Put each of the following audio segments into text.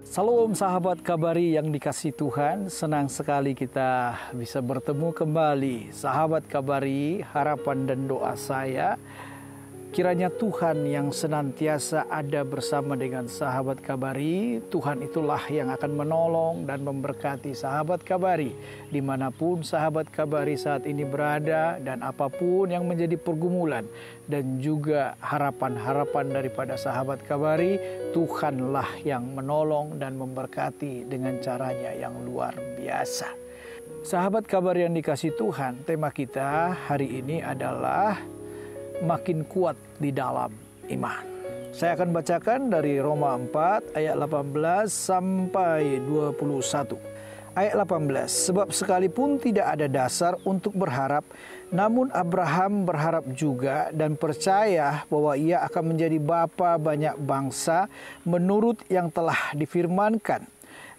Salam sahabat Kabari yang dikasihi Tuhan, senang sekali kita bisa bertemu kembali. Sahabat Kabari, harapan dan doa saya, kiranya Tuhan yang senantiasa ada bersama dengan sahabat Kabari. Tuhan itulah yang akan menolong dan memberkati sahabat Kabari dimanapun sahabat Kabari saat ini berada, dan apapun yang menjadi pergumulan dan juga harapan-harapan daripada sahabat Kabari, Tuhanlah yang menolong dan memberkati dengan caranya yang luar biasa. Sahabat Kabari yang dikasihi Tuhan, tema kita hari ini adalah makin kuat di dalam iman. Saya akan bacakan dari Roma 4 ayat 18 sampai 21. Ayat 18, sebab sekalipun tidak ada dasar untuk berharap, namun Abraham berharap juga dan percaya bahwa ia akan menjadi bapa banyak bangsa menurut yang telah difirmankan.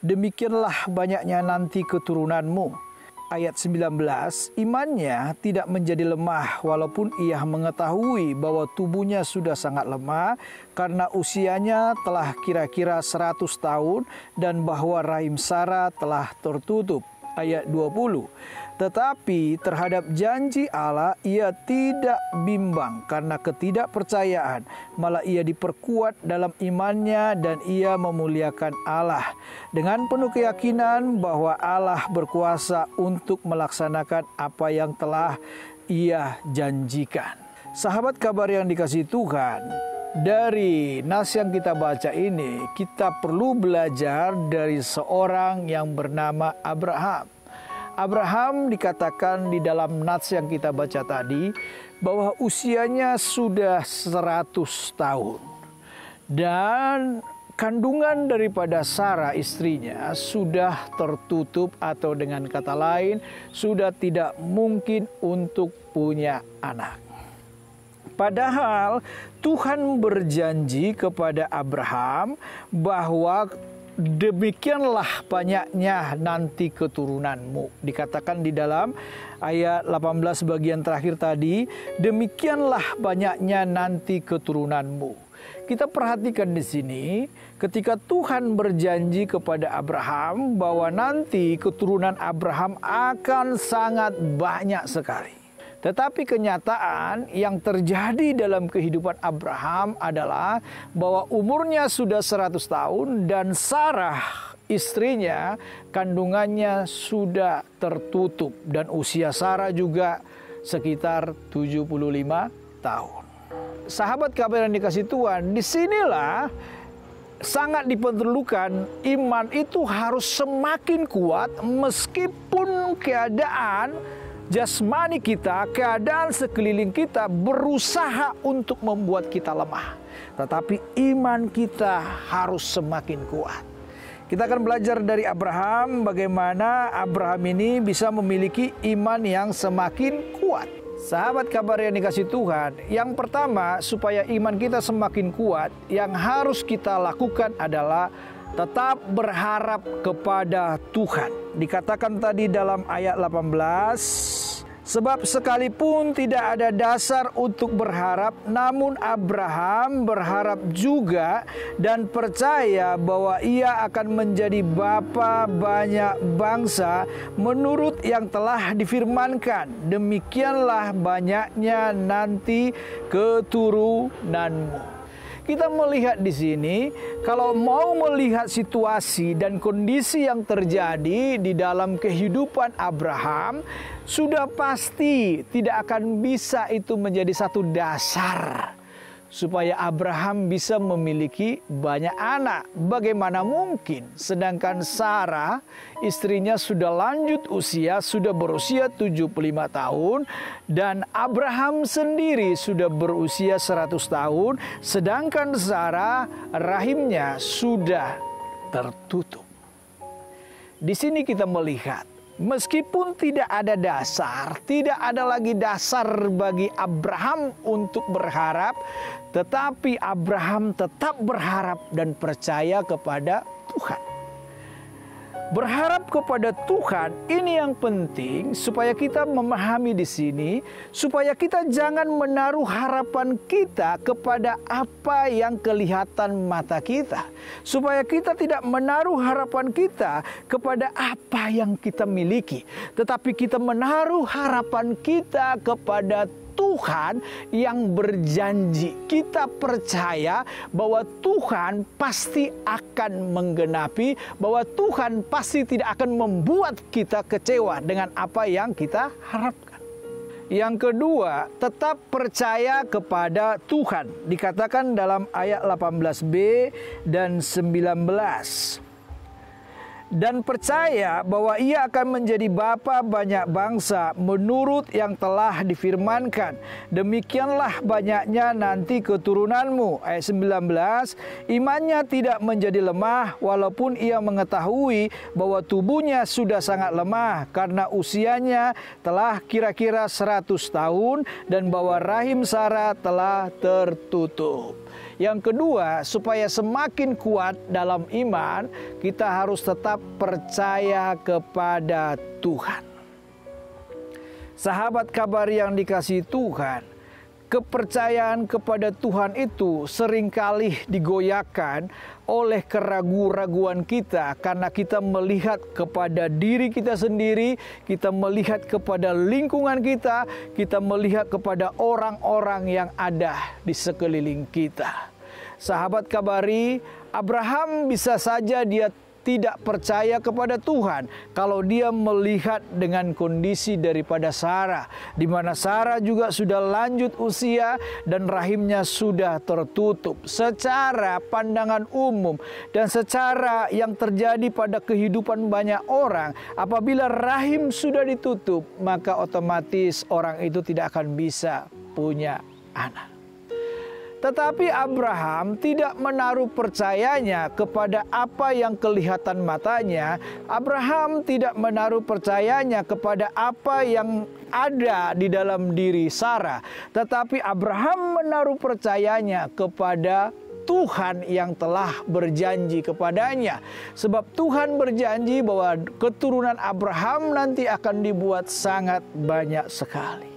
Demikianlah banyaknya nanti keturunanmu. Ayat 19, imannya tidak menjadi lemah walaupun ia mengetahui bahwa tubuhnya sudah sangat lemah karena usianya telah kira-kira 100 tahun dan bahwa rahim Sarah telah tertutup. Ayat 20, tetapi terhadap janji Allah ia tidak bimbang karena ketidakpercayaan, malah ia diperkuat dalam imannya dan ia memuliakan Allah dengan penuh keyakinan bahwa Allah berkuasa untuk melaksanakan apa yang telah ia janjikan. Sahabat Kabar yang dikasihi Tuhan, dari nas yang kita baca ini, kita perlu belajar dari seorang yang bernama Abraham. Abraham dikatakan di dalam nas yang kita baca tadi bahwa usianya sudah 100 tahun. Dan kandungan daripada Sarah istrinya sudah tertutup, atau dengan kata lain sudah tidak mungkin untuk punya anak. Padahal Tuhan berjanji kepada Abraham bahwa demikianlah banyaknya nanti keturunanmu. Dikatakan di dalam ayat 18 bagian terakhir tadi, demikianlah banyaknya nanti keturunanmu. Kita perhatikan di sini, ketika Tuhan berjanji kepada Abraham bahwa nanti keturunan Abraham akan sangat banyak sekali. Tetapi kenyataan yang terjadi dalam kehidupan Abraham adalah bahwa umurnya sudah 100 tahun dan Sarah istrinya kandungannya sudah tertutup dan usia Sarah juga sekitar 75 tahun. Sahabat Kabar yang dikasihi Tuhan, disinilah sangat diperlukan iman itu harus semakin kuat meskipun keadaan jasmani kita, keadaan sekeliling kita berusaha untuk membuat kita lemah. Tetapi iman kita harus semakin kuat. Kita akan belajar dari Abraham bagaimana Abraham ini bisa memiliki iman yang semakin kuat. Sahabat Kabar yang dikasihi Tuhan, yang pertama supaya iman kita semakin kuat, yang harus kita lakukan adalah tetap berharap kepada Tuhan. Dikatakan tadi dalam ayat 18, sebab sekalipun tidak ada dasar untuk berharap, namun Abraham berharap juga dan percaya bahwa ia akan menjadi bapa banyak bangsa menurut yang telah difirmankan. Demikianlah banyaknya nanti keturunanmu. Kita melihat di sini, kalau mau melihat situasi dan kondisi yang terjadi di dalam kehidupan Abraham, sudah pasti tidak akan bisa itu menjadi satu dasar supaya Abraham bisa memiliki banyak anak. Bagaimana mungkin? Sedangkan Sarah, istrinya sudah lanjut usia, sudah berusia 75 tahun. Dan Abraham sendiri sudah berusia 100 tahun. Sedangkan Sarah, rahimnya sudah tertutup. Di sini kita melihat, meskipun tidak ada dasar, tidak ada lagi dasar bagi Abraham untuk berharap, tetapi Abraham tetap berharap dan percaya kepada Tuhan. Berharap kepada Tuhan ini yang penting supaya kita memahami di sini, supaya kita jangan menaruh harapan kita kepada apa yang kelihatan mata kita. Supaya kita tidak menaruh harapan kita kepada apa yang kita miliki, tetapi kita menaruh harapan kita kepada Tuhan yang berjanji. Kita percaya bahwa Tuhan pasti akan menggenapi, bahwa Tuhan pasti tidak akan membuat kita kecewa dengan apa yang kita harapkan. Yang kedua, tetap percaya kepada Tuhan. Dikatakan dalam ayat 18b dan 19. Dan percaya bahwa ia akan menjadi bapa banyak bangsa menurut yang telah difirmankan. Demikianlah banyaknya nanti keturunanmu. Ayat 19, imannya tidak menjadi lemah walaupun ia mengetahui bahwa tubuhnya sudah sangat lemah karena usianya telah kira-kira 100 tahun dan bahwa rahim Sarah telah tertutup. Yang kedua, supaya semakin kuat dalam iman, kita harus tetap percaya kepada Tuhan. Sahabat kabar yang dikasihi Tuhan, kepercayaan kepada Tuhan itu seringkali digoyahkan oleh keraguan-raguan kita karena kita melihat kepada diri kita sendiri, kita melihat kepada lingkungan kita, kita melihat kepada orang-orang yang ada di sekeliling kita. Sahabat kabari, Abraham bisa saja dia tidak percaya kepada Tuhan kalau dia melihat dengan kondisi daripada Sarah, di mana Sarah juga sudah lanjut usia dan rahimnya sudah tertutup. Secara pandangan umum dan secara yang terjadi pada kehidupan banyak orang, apabila rahim sudah ditutup, maka otomatis orang itu tidak akan bisa punya anak. Tetapi Abraham tidak menaruh percayanya kepada apa yang kelihatan matanya. Abraham tidak menaruh percayanya kepada apa yang ada di dalam diri Sarah. Tetapi Abraham menaruh percayanya kepada Tuhan yang telah berjanji kepadanya. Sebab Tuhan berjanji bahwa keturunan Abraham nanti akan dibuat sangat banyak sekali.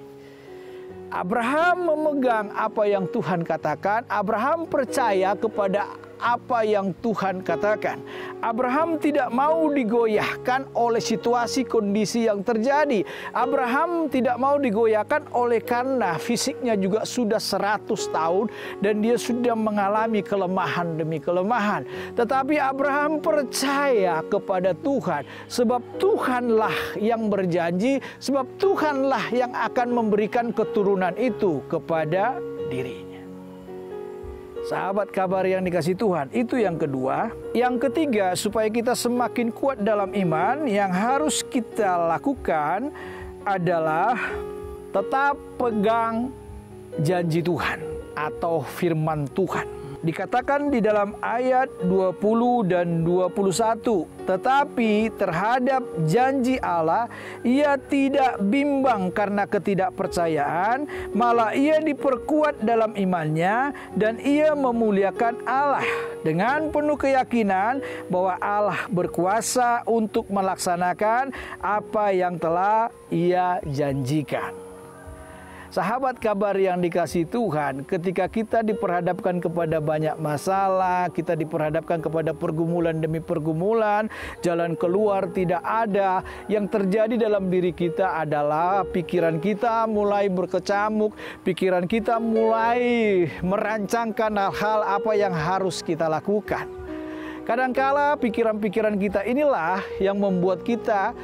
Abraham memegang apa yang Tuhan katakan. Abraham percaya kepada apa yang Tuhan katakan. Abraham tidak mau digoyahkan oleh situasi kondisi yang terjadi. Abraham tidak mau digoyahkan oleh karena fisiknya juga sudah 100 tahun dan dia sudah mengalami kelemahan demi kelemahan. Tetapi Abraham percaya kepada Tuhan sebab Tuhanlah yang berjanji, sebab Tuhanlah yang akan memberikan keturunan itu kepada dirinya. Sahabat kabar yang dikasihi Tuhan, itu yang kedua. Yang ketiga, supaya kita semakin kuat dalam iman, yang harus kita lakukan adalah tetap pegang janji Tuhan atau firman Tuhan. Dikatakan di dalam ayat 20 dan 21, tetapi terhadap janji Allah ia tidak bimbang karena ketidakpercayaan, malah ia diperkuat dalam imannya dan ia memuliakan Allah dengan penuh keyakinan bahwa Allah berkuasa untuk melaksanakan apa yang telah ia janjikan. Sahabat kabar yang dikasihi Tuhan, ketika kita diperhadapkan kepada banyak masalah, kita diperhadapkan kepada pergumulan demi pergumulan, jalan keluar tidak ada, yang terjadi dalam diri kita adalah pikiran kita mulai berkecamuk, pikiran kita mulai merancangkan hal-hal apa yang harus kita lakukan. Kadangkala pikiran-pikiran kita inilah yang membuat kita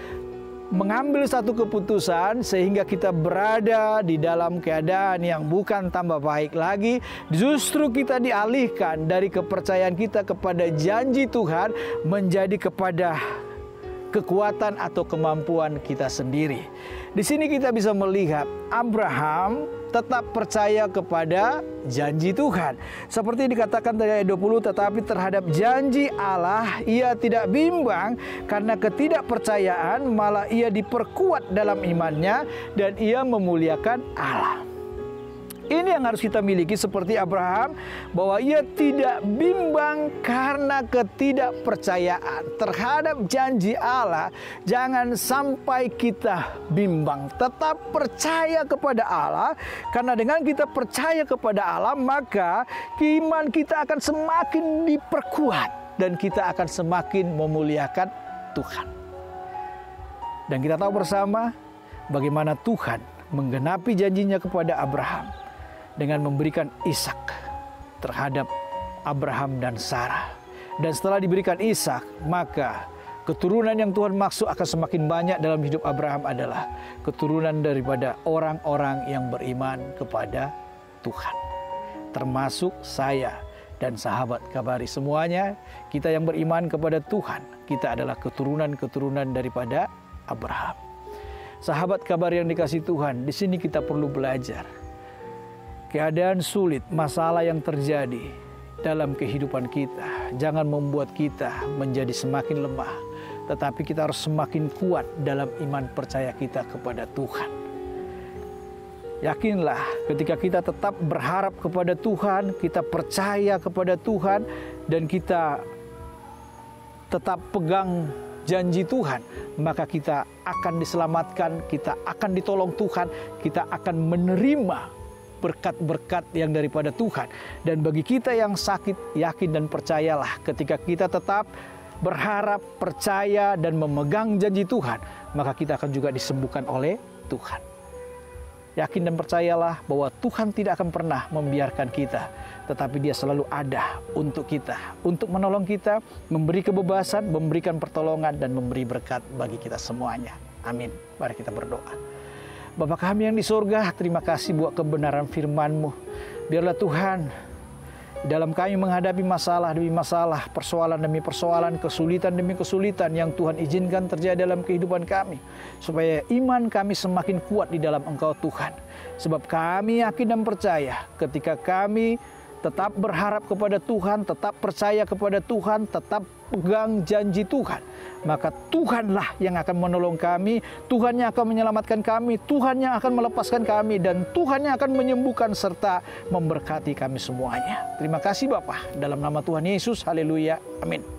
mengambil satu keputusan sehingga kita berada di dalam keadaan yang bukan tambah baik lagi. Justru kita dialihkan dari kepercayaan kita kepada janji Tuhan menjadi kepada kekuatan atau kemampuan kita sendiri. Di sini kita bisa melihat Abraham tetap percaya kepada janji Tuhan. Seperti dikatakan dari ayat 20, tetapi terhadap janji Allah ia tidak bimbang karena ketidakpercayaan, malah ia diperkuat dalam imannya dan ia memuliakan Allah. Ini yang harus kita miliki seperti Abraham, bahwa ia tidak bimbang karena ketidakpercayaan terhadap janji Allah. Jangan sampai kita bimbang, tetap percaya kepada Allah, karena dengan kita percaya kepada Allah, maka iman kita akan semakin diperkuat dan kita akan semakin memuliakan Tuhan. Dan kita tahu bersama bagaimana Tuhan menggenapi janjinya kepada Abraham dengan memberikan Ishak terhadap Abraham dan Sarah. Dan setelah diberikan Ishak, maka keturunan yang Tuhan maksud akan semakin banyak dalam hidup Abraham adalah keturunan daripada orang-orang yang beriman kepada Tuhan. Termasuk saya dan sahabat Kabari semuanya, kita yang beriman kepada Tuhan, kita adalah keturunan-keturunan daripada Abraham. Sahabat Kabari yang dikasihi Tuhan, di sini kita perlu belajar. Keadaan sulit, masalah yang terjadi dalam kehidupan kita jangan membuat kita menjadi semakin lemah, tetapi kita harus semakin kuat dalam iman percaya kita kepada Tuhan. Yakinlah, ketika kita tetap berharap kepada Tuhan, kita percaya kepada Tuhan, dan kita tetap pegang janji Tuhan, maka kita akan diselamatkan, kita akan ditolong Tuhan, kita akan menerima berkat-berkat yang daripada Tuhan. Dan bagi kita yang sakit, yakin dan percayalah, ketika kita tetap berharap, percaya dan memegang janji Tuhan, maka kita akan juga disembuhkan oleh Tuhan. Yakin dan percayalah bahwa Tuhan tidak akan pernah membiarkan kita, tetapi Dia selalu ada untuk kita, untuk menolong kita, memberi kebebasan, memberikan pertolongan, dan memberi berkat bagi kita semuanya. Amin. Mari kita berdoa. Bapa kami yang di surga, terima kasih buat kebenaran firman-Mu. Biarlah Tuhan, dalam kami menghadapi masalah demi masalah, persoalan demi persoalan, kesulitan demi kesulitan yang Tuhan izinkan terjadi dalam kehidupan kami, supaya iman kami semakin kuat di dalam Engkau Tuhan. Sebab kami yakin dan percaya ketika kami tetap berharap kepada Tuhan, tetap percaya kepada Tuhan, tetap pegang janji Tuhan, maka Tuhanlah yang akan menolong kami, Tuhan yang akan menyelamatkan kami, Tuhan yang akan melepaskan kami, dan Tuhan yang akan menyembuhkan serta memberkati kami semuanya. Terima kasih Bapa, dalam nama Tuhan Yesus, haleluya, amin.